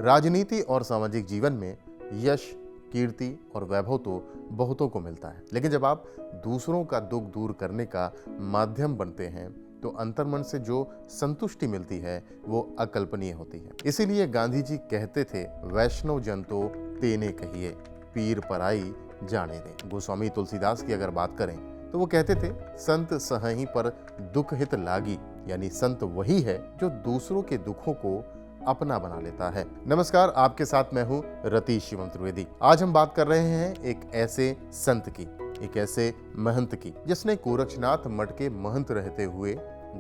राजनीति और सामाजिक जीवन में यश, कीर्ति और वैभव तो बहुतों को मिलता है, लेकिन जब आप दूसरों का दुख दूर करने का माध्यम बनते हैं तो अंतर्मन से जो संतुष्टि मिलती है वो अकल्पनीय होती है। इसीलिए गांधी जी कहते थे, वैष्णव जन तो तेने कहिए, पीर पराई जाने दे। गोस्वामी तुलसीदास की अगर बात करें तो वो कहते थे, संत सहहि पर दुख हित लागी, यानी संत वही है जो दूसरों के दुखों को अपना बना लेता है। नमस्कार, आपके साथ मैं हूं रतीश शिवम त्रिवेदी। आज हम बात कर रहे हैं एक ऐसे संत की, एक ऐसे महंत की, जिसने गोरक्षनाथ मठ के महंत रहते हुए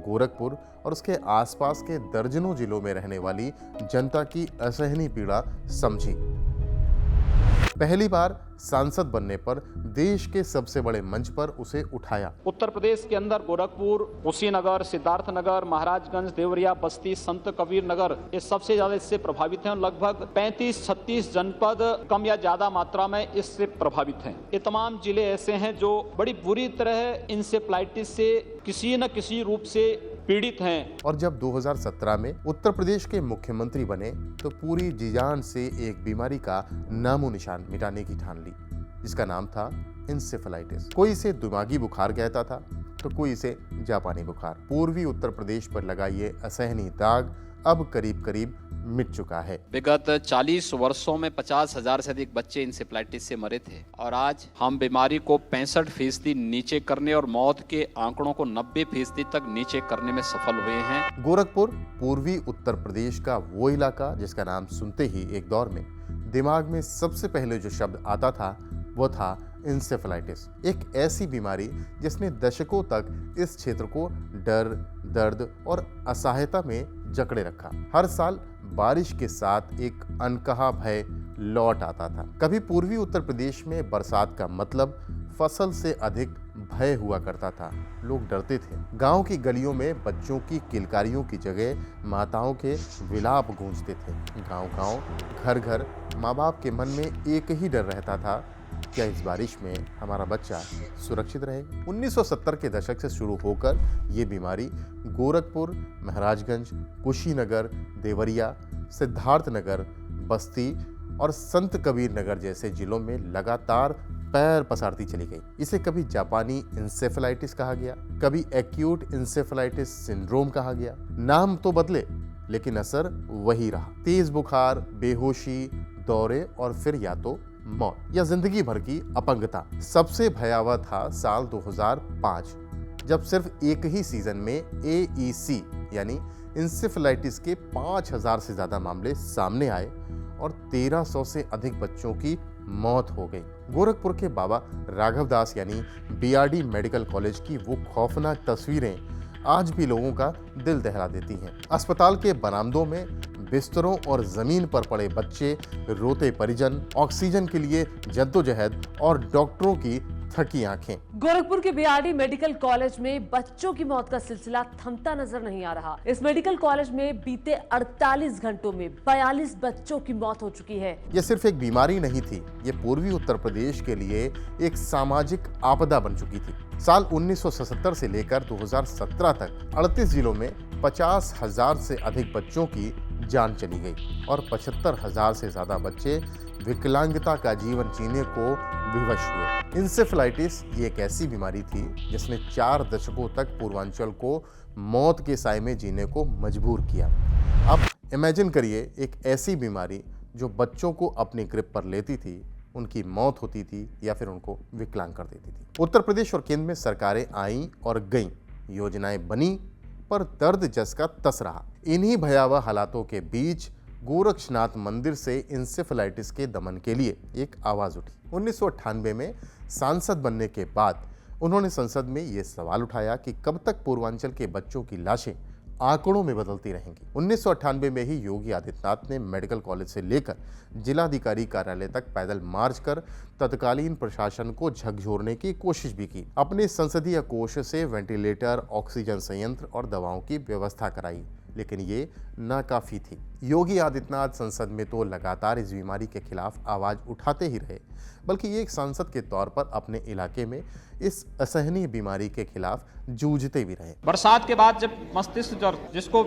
गोरखपुर और उसके आसपास के दर्जनों जिलों में रहने वाली जनता की असहनीय पीड़ा समझी। पहली बार सांसद बनने पर देश के सबसे बड़े मंच पर उसे उठाया। उत्तर प्रदेश के अंदर गोरखपुर, कुशीनगर, सिद्धार्थनगर, महाराजगंज, देवरिया, बस्ती, संत कबीर नगर ये सबसे ज्यादा इससे प्रभावित हैं। लगभग 35-36 जनपद कम या ज्यादा मात्रा में इससे प्रभावित हैं। ये तमाम जिले ऐसे हैं जो बड़ी बुरी तरह इंसेफ्लाइटिस से किसी न किसी रूप से पीड़ित हैं। और जब 2017 में उत्तर प्रदेश के मुख्यमंत्री बने तो पूरी जी-जान से एक बीमारी का नामो निशान मिटाने की ठान ली, जिसका नाम था इंसेफेलाइटिस। कोई इसे दिमागी बुखार कहता था तो कोई इसे जापानी बुखार। पूर्वी उत्तर प्रदेश पर लगा ये असहनीय दाग अब करीब करीब मिट चुका है। विगत 40 वर्षों में 50,000 से अधिक बच्चे इंसेफ्लाइटिस से मरे थे और आज हम बीमारी को 65% नीचे करने और मौत के आंकड़ों को 90% तक नीचे करने में सफल हुए हैं। गोरखपुर पूर्वी उत्तर प्रदेश का वो इलाका जिसका नाम सुनते ही एक दौर में दिमाग में सबसे पहले जो शब्द आता था वो था इंसेफेलाइटिस। एक ऐसी बीमारी जिसने दशकों तक इस क्षेत्र को डर, दर्द और असहायता में जकड़े रखा। हर साल बारिश के साथ एक अनकहा भय लौट आता था। कभी पूर्वी उत्तर प्रदेश में बरसात का मतलब फसल से अधिक भय हुआ करता था। लोग डरते थे। गांव की गलियों में बच्चों की किलकारियों की जगह माताओं के विलाप गूंजते थे। गांव-गांव, घर-घर माँ बाप के मन में एक ही डर रहता था, क्या इस बारिश में हमारा बच्चा सुरक्षित रहेगा? 1970 के दशक से शुरू होकर ये बीमारी गोरखपुर, महाराजगंज, कुशीनगर, देवरिया, सिद्धार्थनगर, बस्ती और संत कबीर नगर जैसे जिलों में लगातार पैर पसारती चली गई। इसे कभी जापानी इंसेफेलाइटिस कहा गया, कभी एक्यूट इंसेफेलाइटिस सिंड्रोम कहा गया। नाम तो बदले लेकिन असर वही रहा। तेज बुखार, बेहोशी, दौरे और फिर या तो मौत या जिंदगी भर की अपंगता। सबसे भयावह था साल 2005, जब सिर्फ एक ही सीजन में AEC यानी इंसेफेलाइटिस के 5000 से ज्यादा मामले सामने आए और 1300 से अधिक बच्चों की मौत हो गई। गोरखपुर के बाबा राघव दास यानी BRD मेडिकल कॉलेज की वो खौफनाक तस्वीरें आज भी लोगों का दिल दहला देती हैं। अस्पताल के बरामदों में बिस्तरों और जमीन पर पड़े बच्चे, रोते परिजन, ऑक्सीजन के लिए जद्दोजहद और डॉक्टरों की थकी आंखें। गोरखपुर के BRD मेडिकल कॉलेज में बच्चों की मौत का सिलसिला थमता नजर नहीं आ रहा। इस मेडिकल कॉलेज में बीते 48 घंटों में 42 बच्चों की मौत हो चुकी है। ये सिर्फ एक बीमारी नहीं थी, ये पूर्वी उत्तर प्रदेश के लिए एक सामाजिक आपदा बन चुकी थी। साल 1977 से लेकर 2017 तक 38 जिलों में 50,000 से अधिक बच्चों की जान चली गई और 75,000 से ज्यादा बच्चे विकलांगता का जीवन जीने को विवश हुए। इंसेफेलाइटिस ये एक ऐसी बीमारी थी जिसने 4 दशकों तक पूर्वांचल को मौत के साए में जीने को मजबूर किया। अब इमेजिन करिए एक ऐसी बीमारी जो बच्चों को अपनी ग्रिप पर लेती थी, उनकी मौत होती थी या फिर उनको विकलांग कर देती थी। उत्तर प्रदेश और केंद्र में सरकारें आईं और गईं, योजनाएं बनी, पर दर्द जस का तस रहा। इन्हीं भयावह हालातों के बीच गोरक्षनाथ मंदिर से इंसेफेलाइटिस के दमन के लिए एक आवाज उठी। 1998 में सांसद बनने के बाद उन्होंने संसद में ये सवाल उठाया कि कब तक पूर्वांचल के बच्चों की लाशें आंकड़ों में बदलती रहेंगी। 1998 में ही योगी आदित्यनाथ ने मेडिकल कॉलेज से लेकर जिलाधिकारी कार्यालय तक पैदल मार्च कर तत्कालीन प्रशासन को झकझोरने की कोशिश भी की। अपने संसदीय कोष से वेंटिलेटर, ऑक्सीजन संयंत्र और दवाओं की व्यवस्था कराई, लेकिन ये नाकाफी थी। योगी आदित्यनाथ संसद में तो लगातार इस बीमारी के खिलाफ आवाज उठाते ही रहे, बल्कि ये एक सांसद के तौर पर अपने इलाके में इस असहनीय बीमारी के खिलाफ जूझते भी रहे। बरसात के बाद जब मस्तिष्क ज्वर, जिसको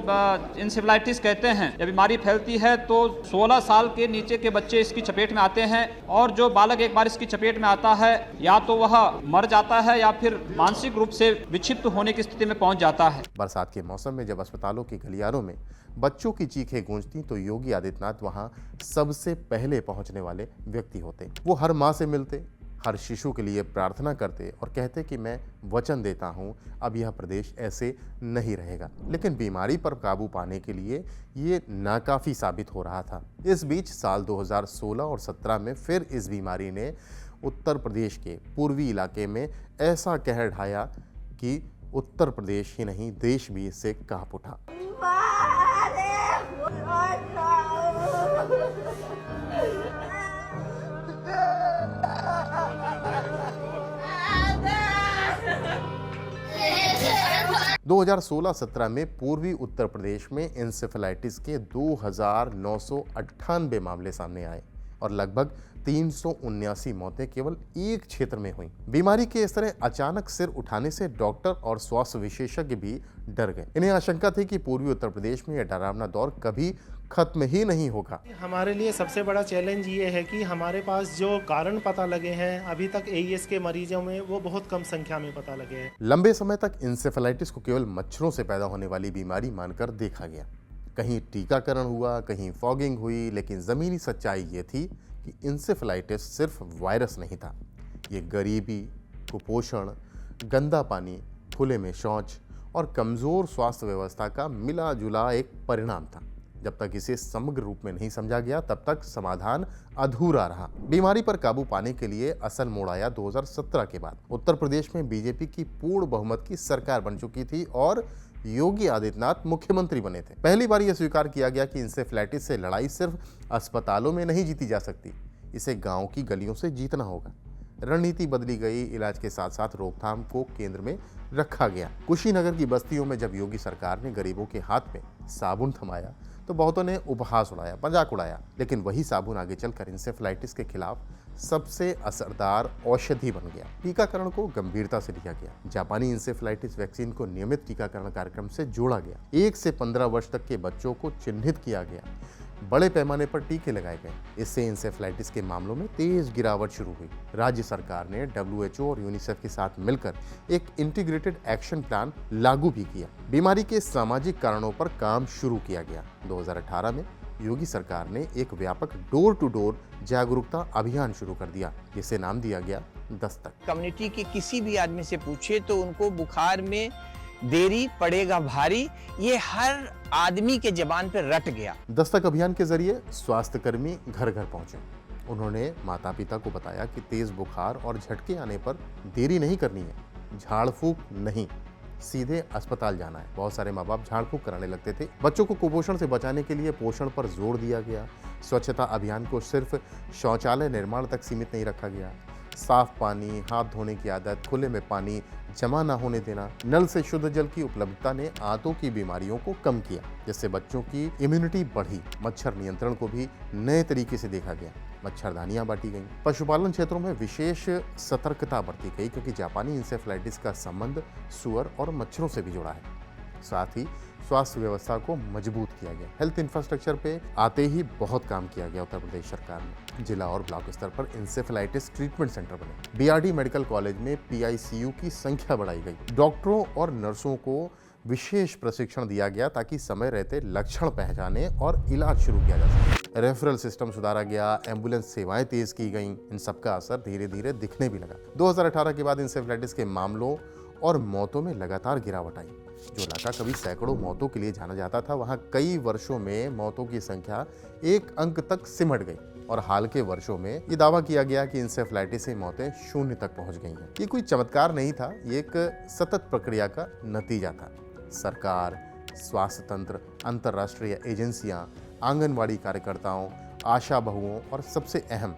इंसेफेलाइटिस कहते हैं, जब बीमारी फैलती है तो 16 साल के नीचे के बच्चे इसकी चपेट में आते हैं, और जो बालक एक बार इसकी चपेट में आता है या तो वह मर जाता है या फिर मानसिक रूप से विक्षिप्त होने की स्थिति में पहुंच जाता है। बरसात के मौसम में जब अस्पतालों के गलियारों में बच्चों की चीखें गूंजती तो योगी आदित्यनाथ वहां सबसे पहले पहुंचने वाले व्यक्ति होते। वो हर माँ से मिलते, हर शिशु के लिए प्रार्थना करते और कहते कि मैं वचन देता हूं अब यह प्रदेश ऐसे नहीं रहेगा। लेकिन बीमारी पर काबू पाने के लिए ये नाकाफी साबित हो रहा था। इस बीच साल 2016 और 17 में फिर इस बीमारी ने उत्तर प्रदेश के पूर्वी इलाके में ऐसा कहर ढाया कि उत्तर प्रदेश ही नहीं देश भी इससे कांप उठा। 2016-17 में पूर्वी उत्तर प्रदेश में इंसेफेलाइटिस के 2,998 मामले सामने आए और लगभग 379 मौतें केवल एक क्षेत्र में हुई। बीमारी के इस तरह अचानक सिर उठाने से डॉक्टर और स्वास्थ्य विशेषज्ञ भी डर गए। इन्हें आशंका थी कि पूर्वी उत्तर प्रदेश में यह डरावना दौर कभी खत्म ही नहीं होगा। हमारे लिए सबसे बड़ा चैलेंज ये है कि हमारे पास जो कारण पता लगे हैं अभी तक एईएस के मरीजों में वो बहुत कम संख्या में पता लगे हैं। लंबे समय तक इंसेफेलाइटिस को केवल मच्छरों से पैदा होने वाली बीमारी मानकर देखा गया। कहीं टीकाकरण हुआ, कहीं फॉगिंग हुई, लेकिन जमीनी सच्चाई ये थी कि इंसेफेलाइटिस सिर्फ वायरस नहीं था। ये गरीबी, कुपोषण, गंदा पानी, खुले में शौच और कमजोर स्वास्थ्य व्यवस्था का मिला जुला एक परिणाम था। जब तक इसे समग्र रूप में नहीं समझा गया तब तक समाधान अधूरा रहा। बीमारी पर काबू पाने के लिए असल मोड़ आया 2017 के बाद। उत्तर प्रदेश में बीजेपी की पूर्ण बहुमत की सरकार बन चुकी थी और योगी आदित्यनाथ मुख्यमंत्री बने थे। पहली बार यह स्वीकार किया गया कि इंसेफेलाइटिस से लड़ाई सिर्फ अस्पतालों में नहीं जीती जा सकती, इसे गांव की गलियों से जीतना होगा। रणनीति बदली गई, इलाज के साथ साथ रोकथाम को केंद्र में रखा गया। कुशीनगर की बस्तियों में जब योगी सरकार ने गरीबों के हाथ में साबुन थमाया तो बहुतों ने उपहास उड़ाया, मजाक उड़ाया, लेकिन वही साबुन आगे चलकर इंसेफेलाइटिस के खिलाफ सबसे असरदार औषधि बन गया। टीकाकरण को गंभीरता से लिया गया। जापानी इंसेफेलाइटिस वैक्सीन को नियमित टीकाकरण कार्यक्रम से जोड़ा गया। 1 से 15 वर्ष तक के बच्चों को चिन्हित किया गया। बड़े पैमाने पर टीके लगाए गए। इससे इंसेफेलाइटिस के मामलों में तेज गिरावट शुरू हुई। राज्य सरकार ने WHO और यूनिसेफ के साथ मिलकर एक इंटीग्रेटेड एक्शन प्लान लागू भी किया। बीमारी के सामाजिक कारणों पर काम शुरू किया गया। 2018 में योगी सरकार ने एक व्यापक डोर टू डोर जागरूकता अभियान शुरू कर दिया, जिसे नाम दिया गया दस्तक। कम्युनिटी के किसी भी आदमी से पूछे तो उनको बुखार में देरी पड़ेगा भारी, ये हर आदमी के जबान पे रट गया। दस्तक अभियान के जरिए स्वास्थ्यकर्मी घर घर पहुंचे। उन्होंने माता पिता को बताया कि तेज बुखार और झटके आने पर देरी नहीं करनी है, झाड़ फूंक नहीं, सीधे अस्पताल जाना है। बहुत सारे माँ बाप झाड़ फूंक कराने लगते थे। बच्चों को कुपोषण से बचाने के लिए पोषण पर जोर दिया गया। स्वच्छता अभियान को सिर्फ शौचालय निर्माण तक सीमित नहीं रखा गया। साफ पानी, हाथ धोने की आदत, खुले में पानी जमा ना होने देना, नल से शुद्ध जल की उपलब्धता ने आंतों की बीमारियों को कम किया, जिससे बच्चों की इम्यूनिटी बढ़ी। मच्छर नियंत्रण को भी नए तरीके से देखा गया। मच्छरदानियां बांटी गईं। पशुपालन क्षेत्रों में विशेष सतर्कता बरती गई, क्योंकि जापानी इंसेफेलाइटिस का संबंध सुअर और मच्छरों से भी जुड़ा है। साथ ही स्वास्थ्य व्यवस्था को मजबूत किया गया। हेल्थ इंफ्रास्ट्रक्चर पे आते ही बहुत काम किया गया उत्तर प्रदेश सरकार ने। जिला और ब्लॉक स्तर पर इंसेफेलाइटिस ट्रीटमेंट सेंटर बने। बीआरडी मेडिकल कॉलेज में PICU की संख्या बढ़ाई गई। डॉक्टरों और नर्सों को विशेष प्रशिक्षण दिया गया ताकि समय रहते लक्षण पहचाने और इलाज शुरू किया जा सके। रेफरल सिस्टम सुधारा गया, एम्बुलेंस सेवाएं तेज की गईं। इन सबका असर धीरे धीरे दिखने भी लगा। 2018 के बाद इंसेफेलाइटिस के मामलों और मौतों में लगातार गिरावट आई। जो इलाका कभी सैकड़ों मौतों के लिए जाना जाता था, वहां कई वर्षों में मौतों की संख्या 1 अंक तक सिमट गई और हाल के वर्षों में ये दावा किया गया कि इंसेफेलाइटिस से मौतें 0 तक पहुंच गई हैं। ये कोई चमत्कार नहीं था, ये एक सतत प्रक्रिया का नतीजा था। सरकार, स्वास्थ्य तंत्र, अंतर्राष्ट्रीय एजेंसियां, आंगनवाड़ी कार्यकर्ताओं, आशा बहुओं और सबसे अहम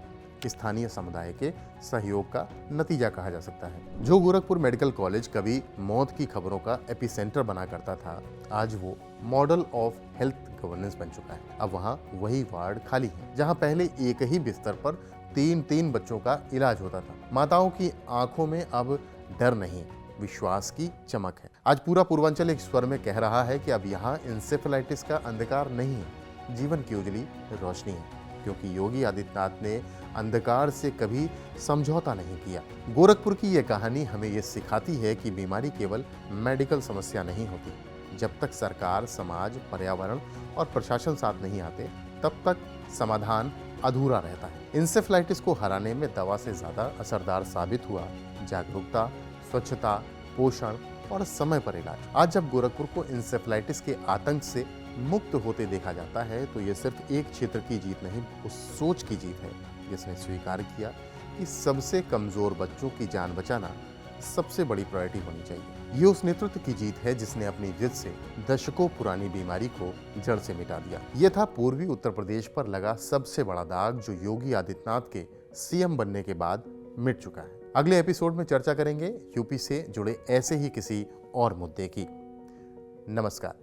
स्थानीय समुदाय के सहयोग का नतीजा कहा जा सकता है। जो गोरखपुर मेडिकल कॉलेज कभी मौत की खबरों का एपिसेंटर बना करता था, आज वो मॉडल ऑफ हेल्थ गवर्नेंस बन चुका है। अब वहाँ वही वार्ड खाली है जहाँ पहले एक ही बिस्तर पर 3-3 बच्चों का इलाज होता था। माताओं की आंखों में अब डर नहीं, विश्वास की चमक है। आज पूरा पूर्वांचल एक स्वर में कह रहा है कि अब यहाँ इंसेफेलाइटिस का अंधकार नहीं है, जीवन की उजली रोशनी है, क्योंकि योगी आदित्यनाथ ने अंधकार से कभी समझौता नहीं किया। गोरखपुर की ये कहानी हमें ये सिखाती है कि बीमारी केवल मेडिकल समस्या नहीं होती। जब तक सरकार, समाज, पर्यावरण और प्रशासन साथ नहीं आते, तब तक समाधान अधूरा रहता है। इंसेफेलाइटिस को हराने में दवा से ज्यादा असरदार साबित हुआ जागरूकता, स्वच्छता, पोषण और समय पर इलाज। आज जब गोरखपुर को इंसेफेलाइटिस के आतंक से मुक्त होते देखा जाता है, तो ये सिर्फ एक क्षेत्र की जीत नहीं, उस सोच की जीत है जिसने स्वीकार किया कि सबसे कमजोर बच्चों की जान बचाना सबसे बड़ी प्रायोरिटी होनी चाहिए। ये उस नेतृत्व की जीत है जिसने अपनी जिद से दशकों पुरानी बीमारी को जड़ से मिटा दिया। ये था पूर्वी उत्तर प्रदेश पर लगा सबसे बड़ा दाग, जो योगी आदित्यनाथ के सीएम बनने के बाद मिट चुका है। अगले एपिसोड में चर्चा करेंगे यूपी से जुड़े ऐसे ही किसी और मुद्दे की। नमस्कार।